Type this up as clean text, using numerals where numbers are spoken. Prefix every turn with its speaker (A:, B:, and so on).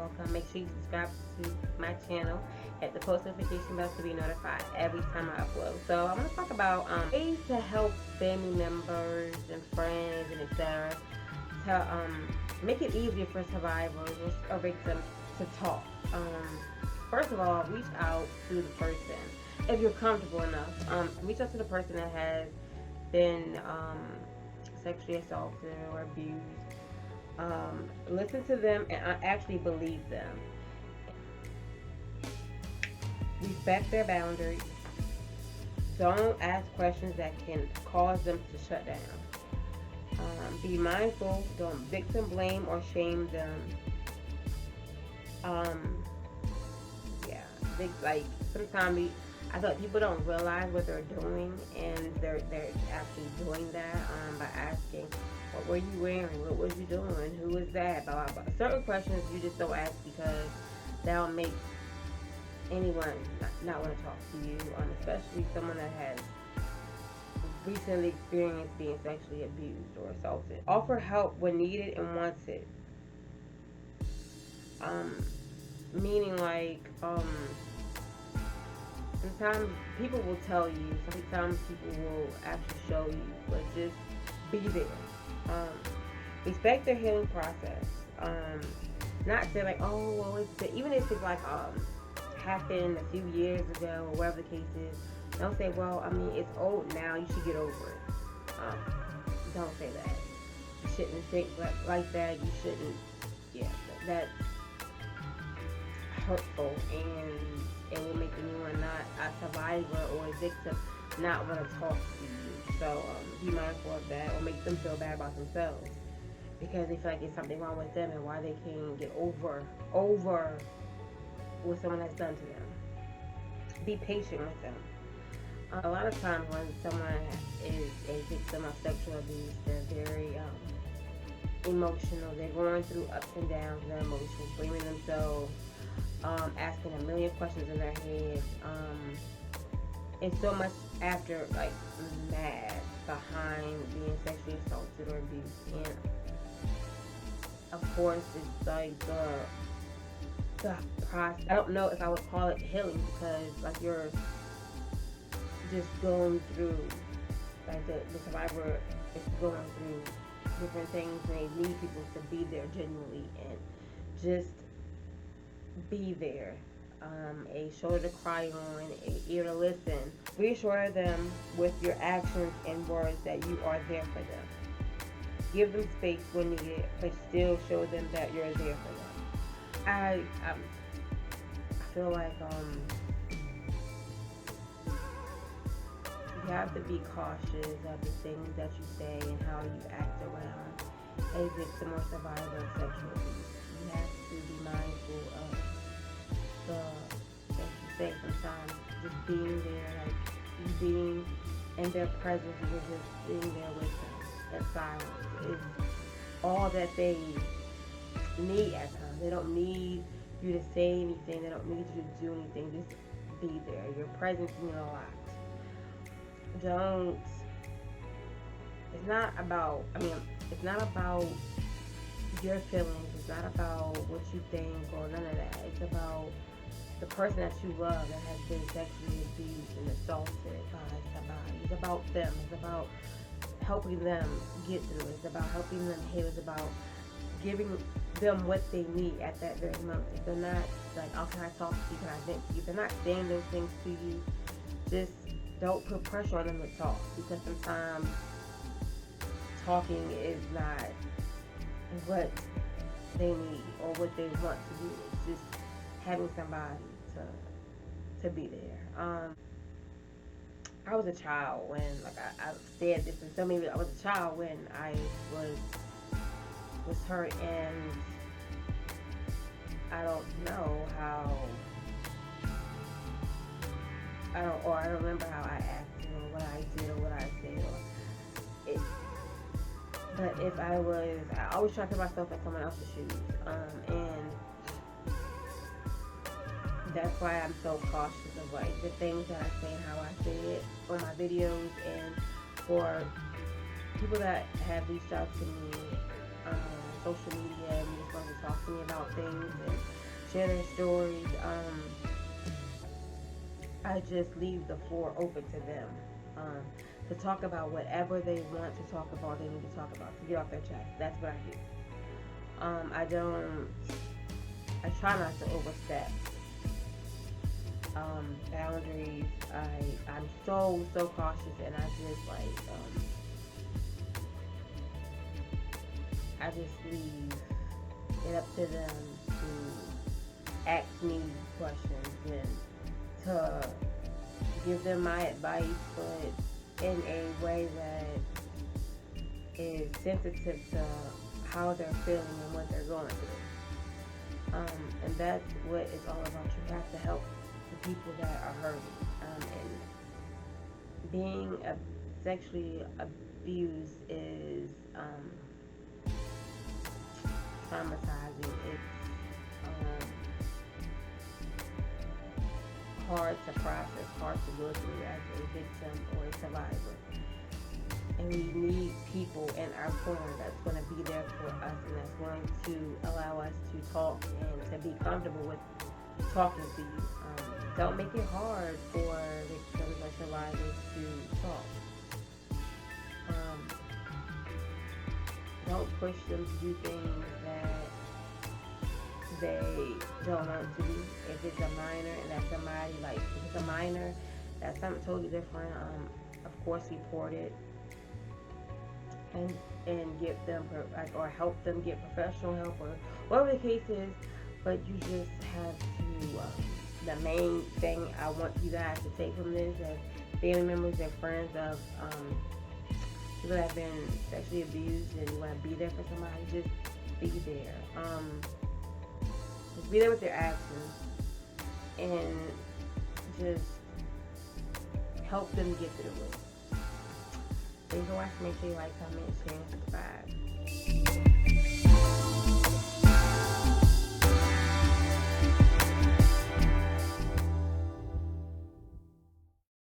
A: welcome. Make sure you subscribe to my channel. Hit the post notification bell to be notified every time I upload. So I'm going to talk about ways to help family members and friends and etc. to make it easier for survivors or victims to talk. First of all, reach out to the person if you're comfortable enough. Reach out to the person that has been sexually assaulted or abused. Listen to them and actually believe them. Respect their boundaries. Don't ask questions that can cause them to shut down. Be mindful. Don't victim blame or shame them. Yeah, like sometimes I thought people don't realize what they're doing, and they're actually doing that by asking, "What were you wearing? What was you doing? Who was that?" Blah blah blah. Certain questions you just don't ask because that'll make anyone not want to talk to you, especially someone that has recently experienced being sexually abused or assaulted. Offer help when needed and wanted. Meaning like sometimes people will tell you, sometimes people will actually show you, but just be there. Respect their healing process. Not say like, oh well, even if it's like happened a few years ago or whatever the case is. Don't say, well, I mean, it's old now, you should get over it. Don't say that. You shouldn't think like that. You shouldn't. Yeah, that's hurtful, and it will make anyone not a survivor or a victim not want to talk to you. So be mindful of that, or make them feel bad about themselves because they feel like there's something wrong with them and why they can't get over what someone has done to them. Be patient with them. A lot of times when someone is a victim of sexual abuse, they're very emotional. They're going through ups and downs of their emotions, blaming themselves, asking a million questions in their head. And so much after, like, mad behind being sexually assaulted or abused. And of course, it's like the process. I don't know if I would call it healing because, like, you're just going through, like the survivor is going through different things, and they need people to be there genuinely and just be there. A shoulder to cry on, an ear to listen. Reassure them with your actions and words that you are there for them. Give them space when needed, but still show them that you're there for them. I feel like you have to be cautious of the things that you say and how you act around a victim or survivor of sexual abuse. You have to be mindful of the things you say sometimes. Just being there, like you being in their presence, you're just being there with them. That silence is all that they need at times. They don't need you to say anything. They don't need you to do anything. Just be there. Your presence means a lot. It's not about your feelings. It's not about what you think or none of that. It's about the person that you love that has been sexually abused and assaulted by somebody. It's about them. It's about helping them get through. It's about helping them heal. It's about giving them what they need at that very moment. If they're not like, oh, can I talk to you? Can I vent to you? If they're not saying those things to you, just don't put pressure on them to talk, because sometimes talking is not what they need or what they want to do. It's just having somebody to be there. I was a child when, like I said this in so many, I was a child when I was hurt, and I don't know how. I don't remember how I acted or what I did or what I said. But if I always try to put myself in someone else's shoes, and that's why I'm so cautious of like the things that I say and how I say it on my videos, and for people that have reached out to me social media and just want to talk to me about things and share their stories, I just leave the floor open to them, to talk about whatever they want to talk about, they need to talk about, to get off their chest. That's what I do. I don't, I try not to overstep boundaries. I'm so cautious, and I just leave it up to them to ask me questions and to give them my advice, but in a way that is sensitive to how they're feeling and what they're going through. And that's what it's all about. You have to help the people that are hurting. And being sexually abused is traumatizing. It's hard to process, hard to go through as a victim or a survivor. And we need people in our corner that's going to be there for us and that's going to allow us to talk and to be comfortable with talking to you. Don't make it hard for victims or survivors to talk. Don't push them to do things that they don't want to do. If it's a minor and that's somebody, like, if it's a minor, that's something totally different. Of course, report it and give them, or help them get professional help, or whatever the case is. But you just have to, the main thing I want you guys to take from this, as family members and friends of people that have been sexually abused, and you want to be there for somebody, just be there. Just be there with your actions and just help them get through it. Thanks for watching. Make sure you like, comment, share, and subscribe.